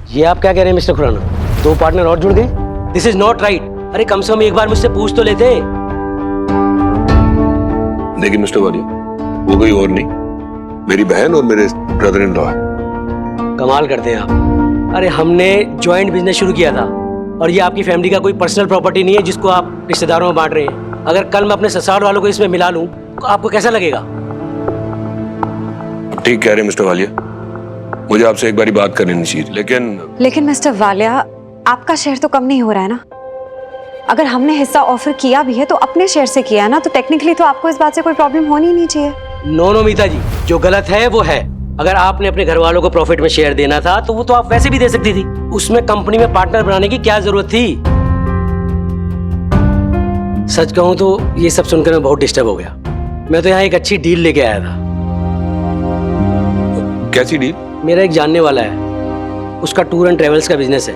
ये आप क्या कह रहे हैं मिस्टर खुराना? 2 पार्टनर और जुड़ गए? This is not right. अरे कम से कम एक बार मुझसे पूछ तो लेते। देखिए मिस्टर वालिया, वो कोई और नहीं, मेरी बहन और मेरे ब्रदर इन लॉ है। कमाल करते हैं आप। अरे हमने जॉइंट बिजनेस शुरू किया था और ये आपकी फैमिली का कोई पर्सनल प्रॉपर्टी नहीं है जिसको आप रिश्तेदारों में बांट रहे हैं। अगर कल मैं अपने ससुराल वालों को इसमें मिला लूं तो आपको कैसा लगेगा? ठीक कह रहे हैं मिस्टर वालिया, मुझे आपसे एक बारी बात करनी चाहिए, लेकिन मिस्टर वालिया, आपका शेयर तो कम नहीं हो रहा है ना? अगर हमने हिस्सा ऑफर किया भी है तो अपने शेयर से किया है ना, तो टेक्निकली तो आपको इस बात से कोई प्रॉब्लम होनी नहीं चाहिए। नो मीता जी, जो गलत है वो है। अगर आपने अपने घर वालों को प्रॉफिट में शेयर देना था तो वो तो आप वैसे भी दे सकती थी। उसमें कंपनी में पार्टनर बनाने की क्या जरूरत थी? सच कहूं तो ये सब सुनकर मैं बहुत डिस्टर्ब हो गया। मैं तो यहाँ एक अच्छी डील लेके आया था। कैसी डील? मेरा एक जानने वाला है, उसका टूर एंड ट्रेवल्स का बिजनेस है।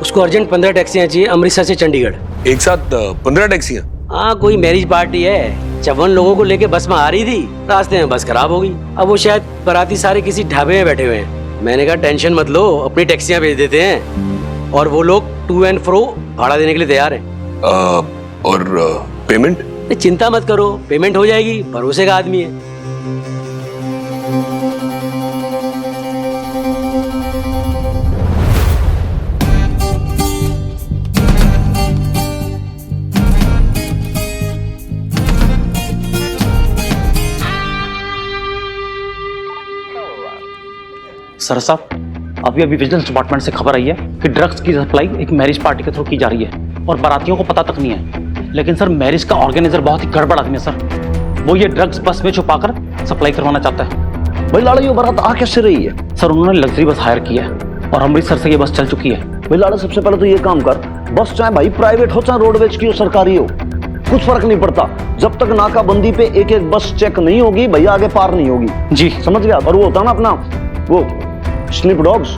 उसको अर्जेंट 15 टैक्सियां चाहिए अमृतसर से चंडीगढ़। एक साथ 15 टैक्सियां? हाँ, कोई मैरिज पार्टी है। 54 लोगों को लेके बस में आ रही थी, रास्ते में बस खराब हो गई। अब वो शायद बाराती सारे किसी ढाबे में बैठे हुए हैं। मैंने कहा टेंशन मत लो, अपनी टैक्सियां भेज देते हैं और वो लोग टू एंड फ्रो भाड़ा देने के लिए तैयार हैं। और पेमेंट? चिंता मत करो, पेमेंट हो जाएगी। भरोसे का आदमी है। सर साहब, अभी विजिलेंस डिपार्टमेंट से खबर आई है कि ड्रग्स की सप्लाई एक मैरिज पार्टी के थ्रू की जा रही है और बारातियों को पता तक नहीं है। लेकिन सर, मैरिज का ऑर्गेनाइजर बहुत ही गड़बड़ आदमी है सर। वो ये ड्रग्स बस में छुपाकर सप्लाई करवाना चाहता है। भाई लाड़े, ये बारात आ कैसे रही है? सर, उन्होंने लग्जरी बस हायर की है और अमृतसर से ये बस चल चुकी है। भाई लाड़े, सबसे पहले तो ये काम कर, बस चाहे भाई प्राइवेट हो चाहे रोडवेज की हो सरकारी हो, कुछ फर्क नहीं पड़ता। जब तक नाकाबंदी पे एक एक बस चेक नहीं होगी भैया, आगे पार नहीं होगी। जी समझ गया? और वो होता ना अपना वो स्लिप डॉग्स,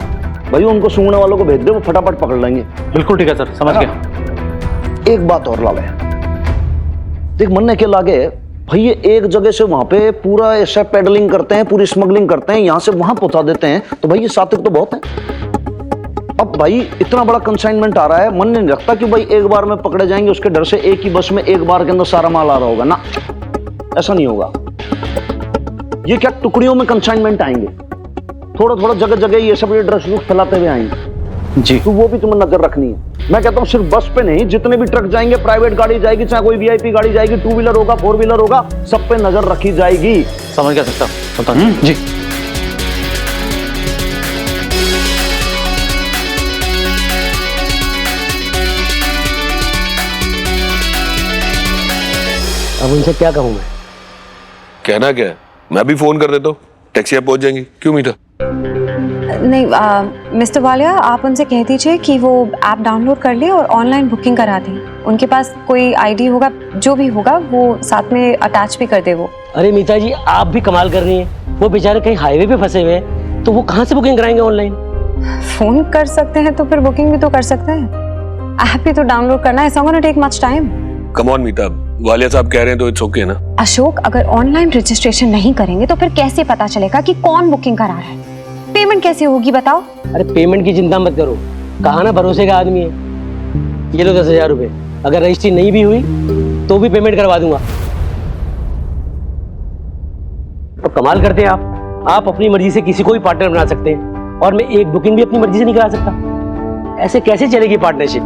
भाई उनको सूंघने वालों को भेज दे, वो फटाफट पकड़ लेंगे। बिल्कुल ठीक है सर, समझ गया। एक बात और लाले, देख मन के लागे भाई, ये एक जगह से वहां पे पूरा ऐसा पेडलिंग करते हैं, पूरी स्मगलिंग करते हैं, यहां से वहां पहुंचा देते हैं, तो भाई ये सातिक तो बहुत है। अब भाई इतना बड़ा कंसाइनमेंट आ रहा है, मन नहीं रखता कि भाई एक बार में पकड़े जाएंगे, उसके डर से एक ही बस में एक बार के अंदर सारा माल आ रहा होगा ना, ऐसा नहीं होगा। ये क्या टुकड़ियों में कंसाइनमेंट आएंगे, थोड़ा थोड़ा जगह जगह ये सब ड्रग्स लूट फैलाते हुए आएंगे जी। तो वो भी तुम्हें नजर रखनी है। मैं कहता हूँ सिर्फ बस पे नहीं, जितने भी ट्रक जाएंगे, प्राइवेट गाड़ी जाएगी, चाहे कोई वीआईपी गाड़ी जाएगी, 2 व्हीलर होगा, 4 व्हीलर होगा, सब पे नजर रखी जाएगी। समझ गया सकता जी। अब उनसे क्या कहूँ मैं? कहना क्या है, मैं भी फोन कर देता हूँ, टैक्सियां पहुंच जाएंगी। क्यों मीठा? नहीं मिस्टर वालिया, आप उनसे कह दीजिए कि वो ऐप डाउनलोड कर ले और ऑनलाइन बुकिंग करा दें। उनके पास कोई आईडी होगा, जो भी होगा वो साथ में अटैच भी कर दे वो। अरे मीता जी, आप भी कमाल कर रही हैं। वो बेचारे कहीं हाईवे पे फंसे हुए हैं, तो वो कहाँ से बुकिंग कराएंगे ऑनलाइन? फोन कर सकते हैं तो फिर बुकिंग भी तो कर सकते हैं। ऐप भी तो डाउनलोड करना है, it's not gonna take much time. Come on मीठा, वालिया साहब कह रहे हैं तो इट्स ओके ना। अशोक, अगर ऑनलाइन रजिस्ट्रेशन नहीं करेंगे तो फिर कैसे पता चलेगा कि कौन बुकिंग करा रहा है? पेमेंट कैसे होगी बताओ? अरे पेमेंट की चिंता मत करो, कहा ना भरोसे का आदमी है। ये लो 10,000 रुपए, अगर रजिस्ट्री नहीं भी हुई तो भी पेमेंट करवा दूंगा। तो कमाल करते हैं आप अपनी मर्जी से किसी को भी पार्टनर बना सकते हैं और मैं एक बुकिंग भी अपनी मर्जी से नहीं करा सकता। ऐसे कैसे चलेगी partnership?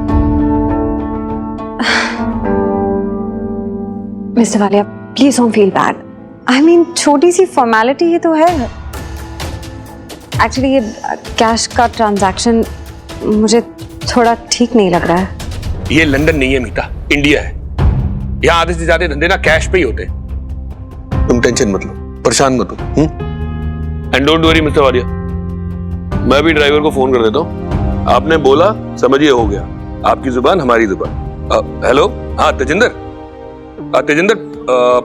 Mister Walia, please don't feel bad. I mean छोटी सी फॉर्मेलिटी ही तो है। एक्चुअली ये कैश का ट्रांजैक्शन मुझे थोड़ा ठीक नहीं लग रहा है। ये लंदन नहीं है मीठा, इंडिया है। यहाँ आधे से ज्यादा धंधे ना कैश पे ही होते हैं। तुम टेंशन मत लो, परेशान मत हो। And don't worry mister Walia, मैं भी ड्राइवर को फोन कर देता हूँ। आपने बोला, समझिए हो गया। आपकी जुबान हमारी जुबान। हेलो, हाँ तेजिंदर,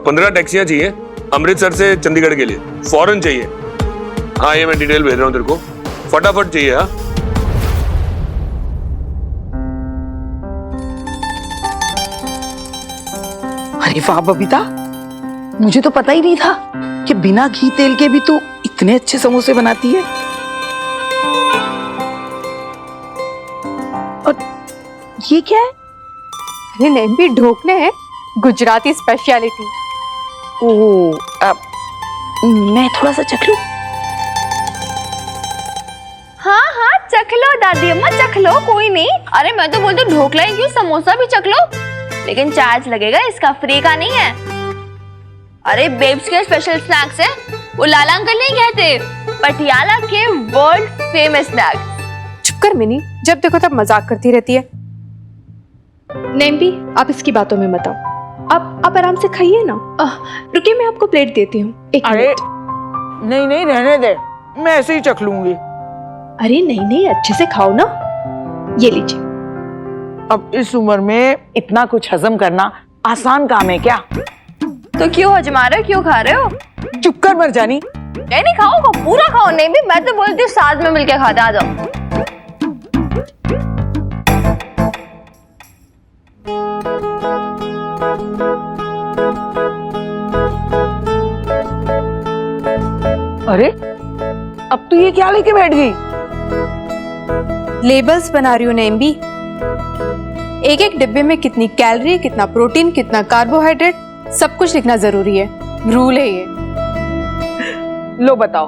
15 टैक्सियां चाहिए अमृतसर से चंडीगढ़ के लिए, फौरन चाहिए। हाँ, ये मैं डिटेल भेज रहा हूँ तेरे को, फटाफट चाहिए। हाँ, अरे वाह बबीता, मुझे तो पता ही नहीं था कि बिना घी तेल के भी तू इतने अच्छे समोसे बनाती है। ये क्या है? अरे नेम्बी ढोकले हैं, गुजराती स्पेशलिटी। ओह, मैं थोड़ा सा चख लूं? हाँ हाँ चख लो दादी अम्मा, चख लो, कोई नहीं। अरे मैं तो बोलती हूँ ढोकला ही क्यों, समोसा भी चख लो, लेकिन चार्ज लगेगा इसका, फ्री का नहीं है। अरे बेब्स के स्पेशल स्नैक्स है, वो लाला अंकल नहीं कहते, पटियाला के वर्ल्ड फेमस स्नैक्स। चुप कर मिनी, जब देखो तब मजाक करती रहती है। नेम्बी आप इसकी बातों में मत आओ, आप आराम से खाइए ना। रुकिए मैं आपको प्लेट देती हूँ, एक अरे मिनट। नहीं नहीं, रहने दे, मैं ऐसे ही चख लूंगी। अरे नहीं नहीं, अच्छे से खाओ ना, ये लीजिए। अब इस उम्र में इतना कुछ हजम करना आसान काम है क्या? तो क्यों हजमा रहे हो, क्यों खा रहे हो? चुप कर मर जानी। नहीं खाओ, पूरा खाओ। नहीं भी मैं तो बोलती हूँ साथ में मिलके खाते, आ जाओ। अरे अब तू ये क्या लेके बैठ गई? लेबल्स बना रही हूँ नेम्बी, एक एक डिब्बे में कितनी कैलोरी, कितना प्रोटीन, कितना कार्बोहाइड्रेट, सब कुछ लिखना जरूरी है, रूल है ये। लो बताओ,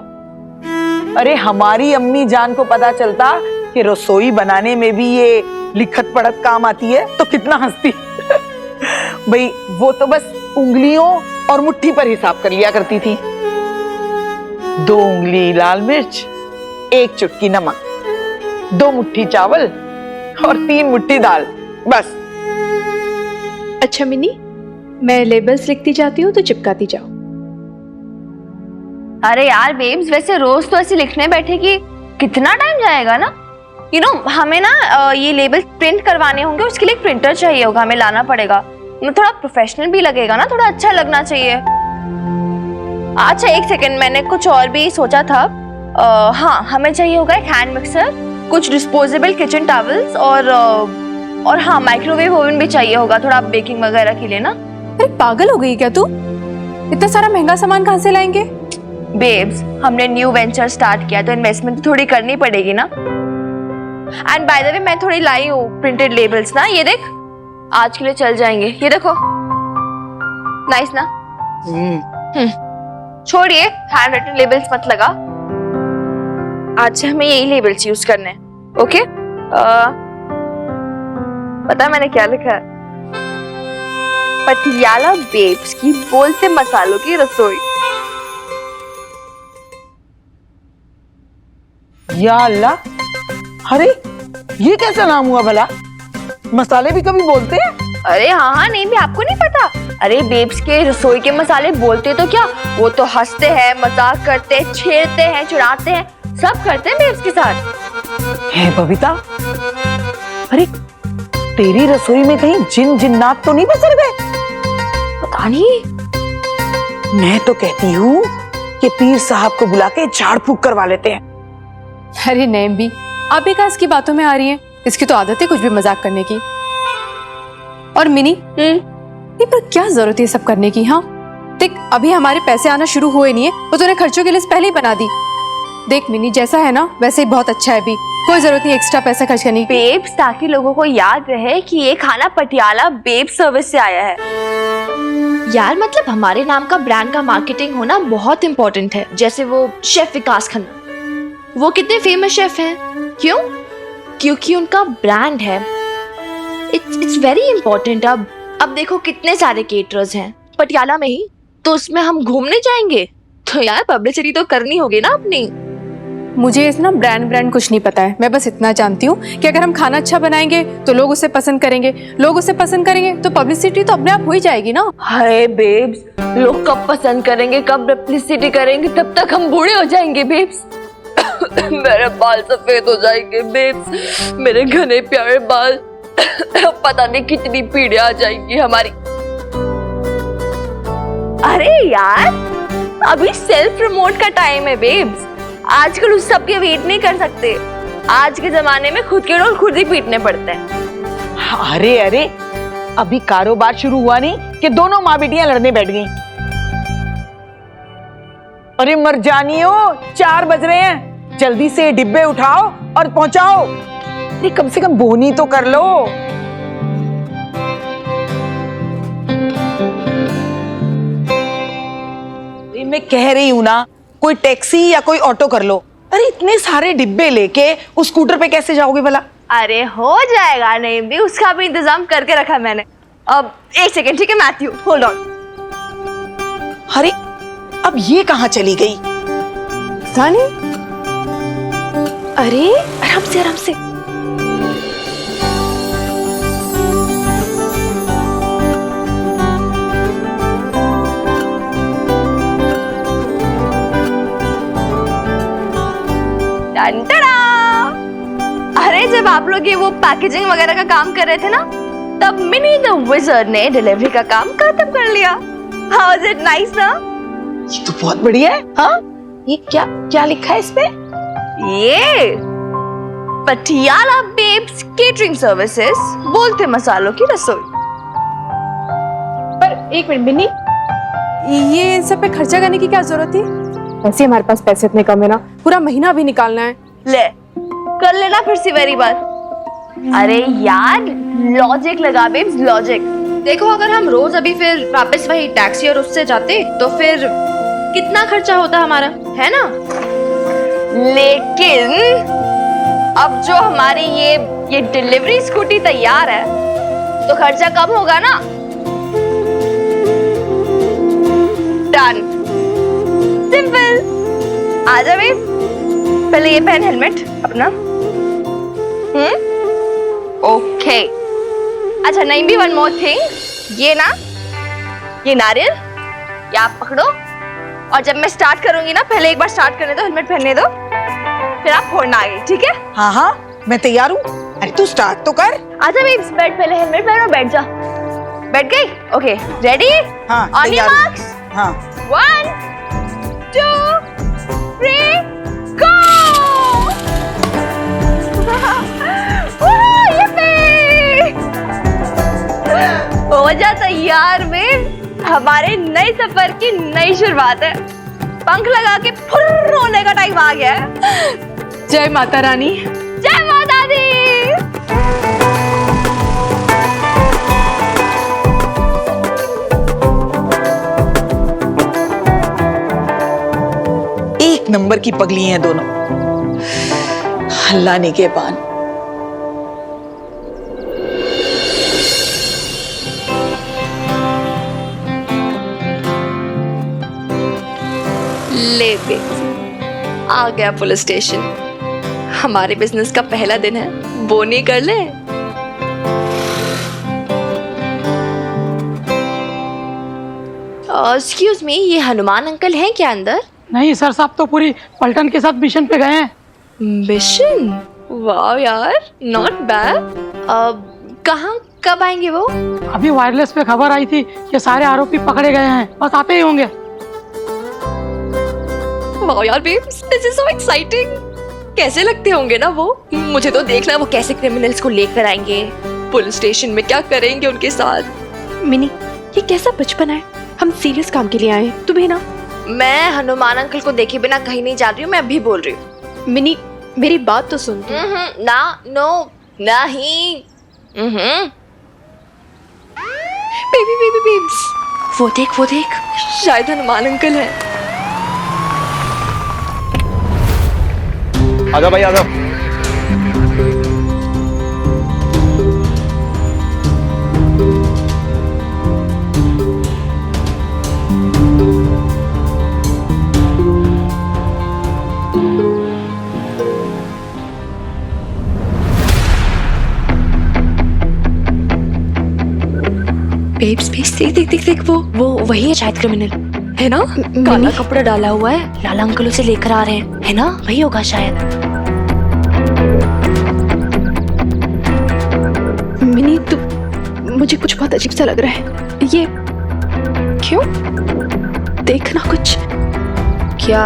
अरे हमारी अम्मी जान को पता चलता कि रसोई बनाने में भी ये लिखत पढ़त काम आती है तो कितना हंसती। भाई वो तो बस उंगलियों और मुट्ठी पर हिसाब कर लिया करती थी। 2 उंगली लाल मिर्च, 1 चुटकी नमक, 2 मुट्ठी चावल और 3 मुट्ठी दाल, बस। अच्छा मिनी, मैं लेबल्स लिखती जाती हूँ तो चिपकाती जाओ। अरे यार बेब्स, वैसे रोज तो ऐसे लिखने बैठे कि कितना टाइम जाएगा ना। हमें ना ये लेबल प्रिंट करवाने होंगे, उसके लिए एक प्रिंटर चाहिए होगा, हमें लाना पड़ेगा। थोड़ा प्रोफेशनल भी लगेगा ना, थोड़ा अच्छा लगना चाहिए। अच्छा एक सेकंड, मैंने कुछ और भी सोचा था। हाँ, हमें चाहिए होगा एक हैंड मिक्सर, कुछ डिस्पोजेबल किचन टॉवल्स और हाँ माइक्रोवेव ओवन भी चाहिए होगा, थोड़ा बेकिंग वगैरह के लिए ना। अरे पागल हो गई क्या तू, इतना सारा महंगा सामान कहाँ से लाएंगे? बेब्स, हमने न्यू वेंचर स्टार्ट किया तो इन्वेस्टमेंट तो थोड़ी करनी पड़ेगी ना। एंड बाय द वे मैं थोड़ी लाई हूँ प्रिंटेड लेबल्स ना, ये देख, आज के लिए चल जाएंगे, ये देखो, नाइस ना। छोड़िए हैंड रिटन लेबल्स मत लगा, आज से हमें यही लेबल्स यूज करने हैं, ओके? पता है मैंने क्या लिखा है? पटियाला बेब्स की बोलते मसालों की रसोई। या अल्लाह, अरे ये कैसा नाम हुआ भला? मसाले भी कभी बोलते हैं? अरे हाँ, नहीं भी आपको नहीं पता? अरे बेब्स के रसोई के मसाले बोलते तो क्या, वो तो हंसते हैं, मजाक करते हैं, छेड़ते हैं, चिढ़ाते हैं, सब करते हैं बेब्स के साथ। है बबीता, अरे तेरी रसोई में कहीं जिन जिन्नात तो नहीं बसर गए? पता नहीं। मैं तो कहती हूँ कि पीर साहब को बुला के झाड़ फूक करवा लेते हैं। अरे नेम्बी, आप भी कहाँ इसकी बातों में आ रही हैं? इसकी तो आदत है कुछ भी मजाक करने की। और मिनी, नहीं पर क्या जरूरत है ये सब करने की? हाँ देख, अभी हमारे पैसे आना शुरू हुए नहीं है, वो तूने खर्चों की लिस्ट पहले ही बना दी। देख मिनी, जैसा है ना वैसे ही बहुत अच्छा है, भी कोई जरूरत नहीं एक्स्ट्रा पैसा खर्च करने की। बेब्स, ताकि लोगों को याद रहे कि ये खाना पटियाला बेब्स सर्विस से आया है। यार मतलब हमारे नाम का ब्रांड का मार्केटिंग होना बहुत इंपॉर्टेंट है। जैसे वो शेफ विकास खन्ना, वो कितने फेमस शेफ हैं, क्यों? क्योंकि उनका ब्रांड है। It's very important. अब देखो कितने सारे केटरर्स हैं पटियाला में ही, तो उसमें हम घूमने जाएंगे तो यार पब्लिसिटी तो करनी होगी ना अपनी। मुझे इस ना ब्रांड कुछ नहीं पता है, मैं बस इतना जानती हूँ कि अगर हम खाना अच्छा बनाएंगे तो लोग उसे पसंद करेंगे, लोग उसे पसंद करेंगे तो पब्लिसिटी तो अपने आप हो ही जाएगी ना। हाय बेब्स, लोग कब पसंद करेंगे, कब पब्लिसिटी करेंगे, तब तक हम बूढ़े हो जाएंगे बेब्स। मेरे बाल सफेद हो जाएंगे बेब्स, मेरे घने प्यारे बाल। पता नहीं कितनी पीढ़ियां आ जाएंगी हमारी। अरे यार, अभी सेल्फ प्रमोट का टाइम है बेब्स। आजकल उस सब के वेट नहीं कर सकते। आज के जमाने में खुद के डोल खुद ही पीटने पड़ते हैं। अरे अरे, अभी कारोबार शुरू हुआ नहीं कि दोनों माँ बेटियां लड़ने बैठ गईं। अरे मर जानियो, 4 बज रहे हैं, जल्दी से डिब्बे उठाओ और पहुंचाओ। कम से कम बोनी तो कर लो। मैं कह रही हूँ ना, कोई टैक्सी या कोई ऑटो कर लो। अरे इतने सारे डिब्बे लेके उस स्कूटर पे कैसे जाओगे भला? अरे हो जाएगा नहीं भी, उसका भी इंतजाम करके रखा मैंने। अब एक सेकंड, ठीक है मैथ्यू, होल्ड ऑन। अरे अब ये कहाँ चली गई? रानी, अरे आराम से आराम से। टन-टडा! अरे जब आप लोग ये वो पैकेजिंग वगैरह का काम कर रहे थे ना, तब मिनी द विज़र्ड ने डिलीवरी का काम खत्म कर लिया। हाउ इज इट नाइस ना? ये तो बहुत बढ़िया है। हाँ, ये क्या क्या लिखा है इस पे? ये पटियाला बेब्स केटरिंग सर्विसेज, बोलते मसालों की रसोई। पर एक मिनट मिनी, ये इन सब पे खर्चा करने की क्या जरूरत थी? वैसे हमारे पास पैसे इतने कम है ना, पूरा महीना भी निकालना है। ले कर लेना फिर से मेरी बात। अरे यार लॉजिक लगा बेब्स, लॉजिक। देखो अगर हम रोज अभी फिर वापस वही टैक्सी और उससे जाते तो फिर कितना खर्चा होता हमारा, है ना? लेकिन अब जो हमारी ये डिलीवरी स्कूटी तैयार है तो खर्चा कम होगा ना। Done, simple. आजा बेब, पहले ये पहन हेलमेट अपना। ओके। अच्छा नहीं भी, वन मोर थिंग, ये ना, ये नारियल ये आप पकड़ो, और जब मैं स्टार्ट करूंगी ना, पहले एक बार स्टार्ट करने दो, हेलमेट पहनने दो, फिर आप फोड़ना आगे, ठीक है? हाँ हाँ, मैं तैयार हूँ। अरे तू स्टार्ट तो कर। आजा बेब्स, बैठ, पहले हेलमेट पहनो, बैठ जा। बैठ गई? Okay, ready? हाँ, ऑन योर तैयार हूँ। मार्क्स। हाँ। 1 2 3 गो! हो जा तैयार बेब, हमारे नए सफर की नई शुरुआत है। पंख लगा के फुर्र होने का टाइम आ गया है। जय माता रानी। जय माता दी। एक नंबर की पगली हैं दोनों, हल्लाने के पान। ले बेब्स, आ गया पुलिस स्टेशन। हमारे बिजनेस का पहला दिन है, बोनी कर ले। एक्सक्यूज मी, ये हनुमान अंकल हैं क्या अंदर? नहीं सर साहब तो पूरी पलटन के साथ मिशन पे गए हैं। मिशन? वाह यार, नॉट बैड। अब कहाँ कब आएंगे वो? अभी वायरलेस पे खबर आई थी कि सारे आरोपी पकड़े गए हैं, बस आते ही होंगे। वाह यार babes, this is so exciting. कैसे लगते होंगे ना वो? मुझे तो देखना वो कैसे क्रिमिनल्स को लेकर आएंगे, पुलिस स्टेशन में क्या करेंगे उनके साथ। मिनी, ये कैसा बचपन है? हम सीरियस काम के लिए आए हैं, तुम्हें ना। मैं हनुमान अंकल को देखे बिना कहीं नहीं जा रही हूँ, मैं अभी बोल रही हूँ। मिनी, मेरी बात तो सुन। ना, नो, नहीं। बेबी बेबी बेब्स, वो देख, शायद हनुमान अंकल है। आजा भाई आजा। बेब्स देख वो वही है शायद क्रिमिनल, है ना? काला कपड़ा डाला हुआ है, लाला अंकल उसे लेकर आ रहे हैं, है ना? वही होगा शायद। मिनी, मुझे कुछ बहुत अजीब सा लग रहा है। ये क्यों? देखना कुछ। क्या?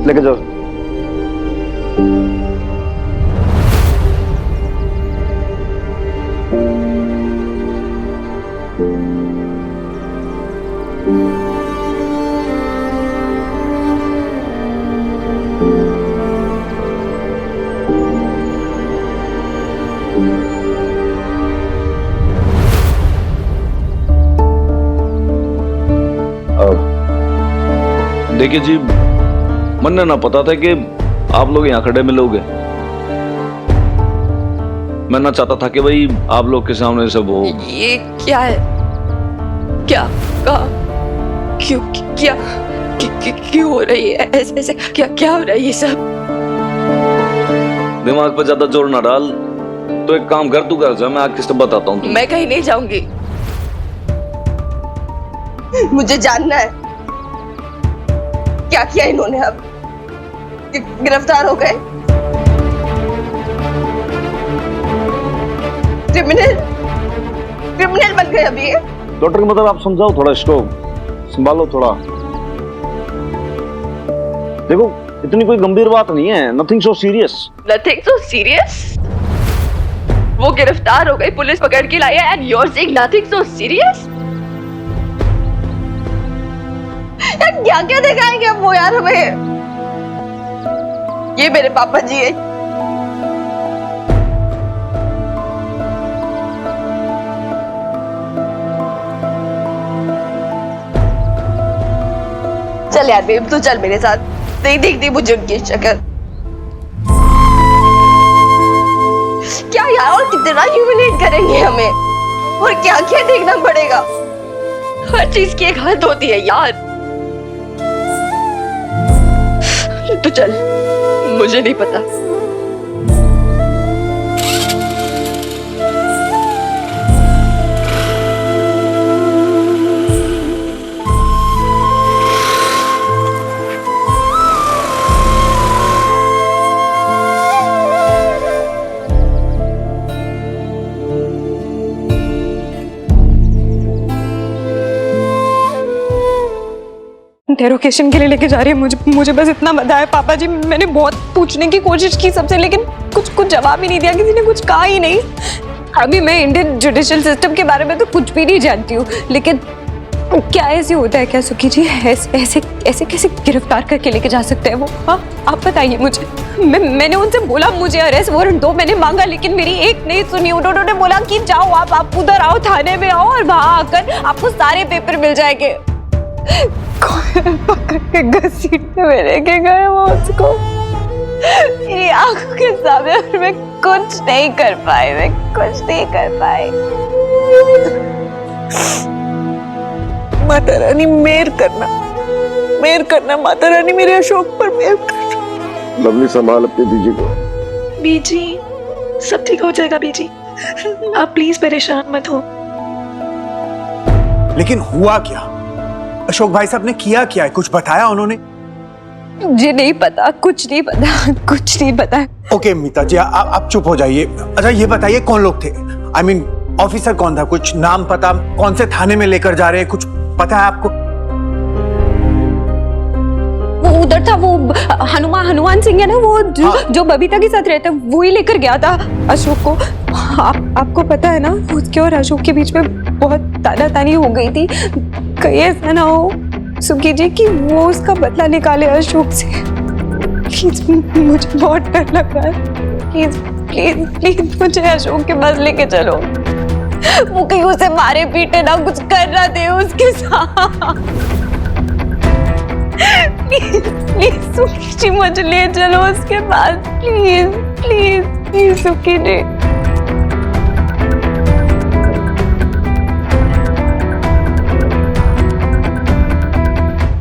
लेके जाओ। देखिए जी, मन ने ना पता था कि आप लोग यहाँ खड़े मिलोगे। मैं ना चाहता था कि भाई आप लोग के सामने सब हो। ये क्या है? क्या क्यों क्या क्यों हो रही है ऐसे? क्या हो रहा है ये सब? दिमाग पे ज्यादा जोर ना डाल। तो एक काम कर, तू घर जा, मैं आके सब बताता हूँ। मैं कहीं नहीं जाऊंगी। मुझे जानना है क्या किया इन्होंने। अब गिरफ्तार हो गए? क्रिमिनल बन गए अभी ये? डॉक्टर की मतलब आप समझाओ थोड़ा, इसको संभालो थोड़ा। देखो इतनी कोई गंभीर बात नहीं है, nothing so serious. Nothing so serious? वो गिरफ्तार हो गई, पुलिस पकड़ के लाई है, and you are saying nothing so serious? क्या क्या दिखाएंगे अब वो यार हमें? ये मेरे पापा जी है। चल यार बेब, तू चल मेरे साथ। नहीं देखती मुझे उनकी शक्ल। क्या यार, और कितना ह्यूमिलेट करेंगे हमें? और क्या क्या देखना पड़ेगा? हर चीज की एक हद होती है यार। तो चल, मुझे नहीं पता। इंटेरोगेशन के लिए लेके जा रही है मुझे बस इतना पता है पापा जी। मैंने बहुत पूछने की कोशिश की सबसे, लेकिन कुछ जवाब ही नहीं दिया, किसी ने कुछ कहा ही नहीं। अभी मैं इंडियन जुडिशियल सिस्टम के बारे में तो कुछ भी नहीं जानती हूँ, लेकिन क्या ऐसे होता है क्या सुखी जी? ऐसे कैसे गिरफ्तार करके लेके जा सकते हैं वो? हाँ आप बताइए मुझे। मैंने उनसे बोला मुझे अरेस्ट वारंट दो, मैंने मांगा, लेकिन मेरी एक नहीं सुनी। उन्होंने बोला कि जाओ आप उधर आओ, थाने में आओ, और वहां आकर आपको सारे पेपर मिल जाएंगे। पकड़ के घसीटने में लेके गए वो उसको मेरी आंखों के सामने, और मैं कुछ नहीं कर पाई। माता रानी मेहर करना माता रानी मेरे अशोक पर मेहर करना। लवली संभाल अपने बीजी को। बीजी, सब ठीक हो जाएगा बीजी, आप प्लीज परेशान मत हो। लेकिन हुआ क्या? अशोक भाई साहब ने किया क्या है? कुछ बताया उन्होंने? मुझे नहीं पता, कुछ नहीं पता। ओके मीता जी, आप चुप हो जाइए। अच्छा ये बताइए कौन लोग थे? I mean, ऑफिसर कौन था? कुछ नाम पता? कौन से थाने में लेकर जा रहे हैं, कुछ पता है आपको? वो उधर था, वो हनुमान सिंह है ना, वो जो बबीता के साथ रहता है, वो ही लेकर गया था अशोक को। आपको पता है ना, उसके और अशोक के बीच में बहुत तानातानी हो गई थी। कहीं ऐसा ना हो सुखी जी कि वो उसका बदला निकाले अशोक से। प्लीज, मुझे बहुत डर लग रहा है। प्लीज मुझे अशोक के पास लेके चलो। वो कहीं उसे मारे पीटे ना, कुछ कर ना दे उसके साथ। प्लीज सुखी जी, मुझे ले चलो उसके पास। प्लीज सुखी जी।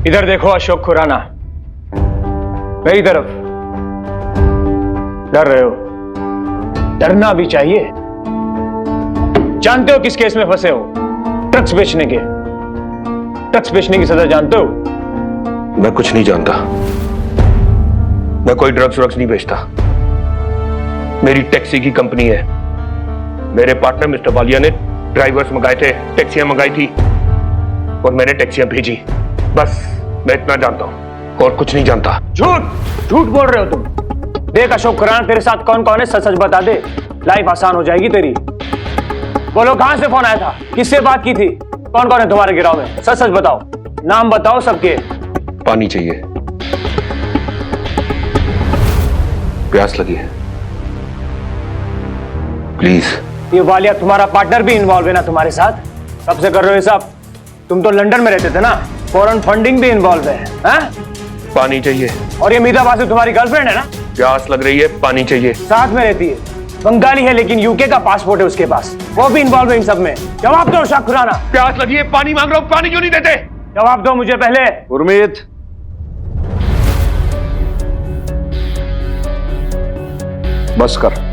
इधर देखो अशोक खुराना, मेरी तरफ। डर रहे हो? डरना भी चाहिए। जानते हो किस केस में फंसे हो? ड्रग्स बेचने की सजा जानते हो? मैं कुछ नहीं जानता। मैं कोई ड्रग्स नहीं बेचता। मेरी टैक्सी की कंपनी है। मेरे पार्टनर मिस्टर वालिया ने ड्राइवर्स मंगाए थे, टैक्सियां मंगाई थी, और मैंने टैक्सियां भेजी। बस मैं इतना जानता हूं। और कुछ नहीं जानता। झूठ झूठ बोल रहे हो तुम। देख अशोक खुराना, तेरे साथ कौन कौन है सच सच बता दे, लाइफ आसान हो जाएगी तेरी। बोलो कहां से फोन आया था, किससे बात की थी, कौन कौन है तुम्हारे गिराव में, सच सच बताओ, नाम बताओ सबके। पानी चाहिए, प्यास लगी है, प्लीज। ये वालिया तुम्हारा पार्टनर भी इन्वॉल्व है ना तुम्हारे साथ, कब से कर रहे हो ये सब? तुम तो लंदन में रहते थे ना, फॉरेन फंडिंग भी इन्वॉल्व है, हाँ? पानी चाहिए। और ये मीता बासु तुम्हारी गर्लफ्रेंड है ना? प्यास लग रही है, पानी चाहिए। साथ में रहती है, बंगाली है लेकिन यूके का पासपोर्ट है उसके पास, वो भी इन्वॉल्व है इन सब में। जवाब दो शाह खुराना। प्यास लगी है, पानी मांग रहा हूं, पानी क्यों नहीं देते? जवाब दो मुझे पहले। गुरमीत, बस कर।